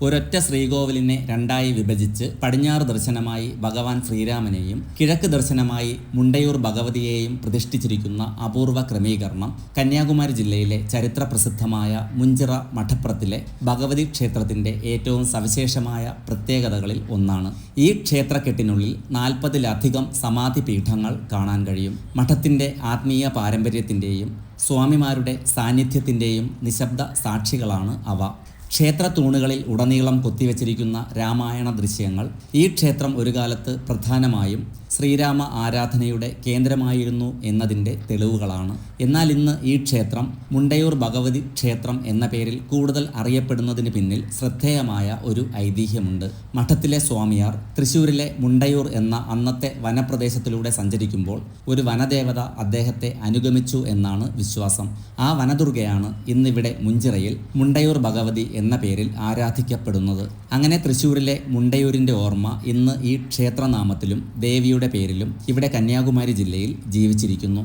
ഒരൊറ്റ ശ്രീകോവിലിനെ രണ്ടായി വിഭജിച്ച് പടിഞ്ഞാറ് ദർശനമായി ഭഗവാൻ ശ്രീരാമനെയും കിഴക്ക് ദർശനമായി മുണ്ടയൂർ ഭഗവതിയെയും പ്രതിഷ്ഠിച്ചിരിക്കുന്ന അപൂർവ ക്രമീകരണം കന്യാകുമാരി ജില്ലയിലെ ചരിത്ര പ്രസിദ്ധമായ മുഞ്ചിറ മഠപ്രത്തിലെ ഭഗവതി ക്ഷേത്രത്തിൻ്റെ ഏറ്റവും സവിശേഷമായ പ്രത്യേകതകളിൽ ഒന്നാണ്. ഈ ക്ഷേത്രക്കെട്ടിനുള്ളിൽ 40-ലധികം സമാധി പീഠങ്ങൾ കാണാൻ കഴിയും. മഠത്തിൻ്റെ ആത്മീയ പാരമ്പര്യത്തിൻ്റെയും സ്വാമിമാരുടെ സാന്നിധ്യത്തിൻ്റെയും നിശബ്ദ സാക്ഷികളാണ് അവ. ക്ഷേത്ര തൂണുകളിൽ ഉടനീളം കൊത്തിവെച്ചിരിക്കുന്ന രാമായണ ദൃശ്യങ്ങൾ ഈ ക്ഷേത്രം ഒരു കാലത്ത് പ്രധാനമായും ശ്രീരാമ ആരാധനയുടെ കേന്ദ്രമായിരുന്നു എന്നതിൻ്റെ തെളിവുകളാണ്. എന്നാൽ ഇന്ന് ഈ ക്ഷേത്രം മുണ്ടയൂർ ഭഗവതി ക്ഷേത്രം എന്ന പേരിൽ കൂടുതൽ അറിയപ്പെടുന്നതിന് പിന്നിൽ ശ്രദ്ധേയമായ ഒരു ഐതിഹ്യമുണ്ട്. മഠത്തിലെ സ്വാമിയാർ തൃശ്ശൂരിലെ മുണ്ടയൂർ എന്ന അന്നത്തെ വനപ്രദേശത്തിലൂടെ സഞ്ചരിക്കുമ്പോൾ ഒരു വനദേവത അദ്ദേഹത്തെ അനുഗമിച്ചു എന്നാണ് വിശ്വാസം. ആ വനദുർഗയാണ് ഇന്നിവിടെ മുഞ്ചിറയിൽ മുണ്ടയൂർ ഭഗവതി എന്ന പേരിൽ ആരാധിക്കപ്പെടുന്നത്. അങ്ങനെ തൃശ്ശൂരിലെ മുണ്ടയൂരിൻ്റെ ഓർമ്മ ഇന്ന് ഈ ക്ഷേത്രനാമത്തിലും ദേവിയുടെ പേരിലും ഇവിടെ കന്യാകുമാരി ജില്ലയിൽ ജീവിച്ചിരിക്കുന്നു.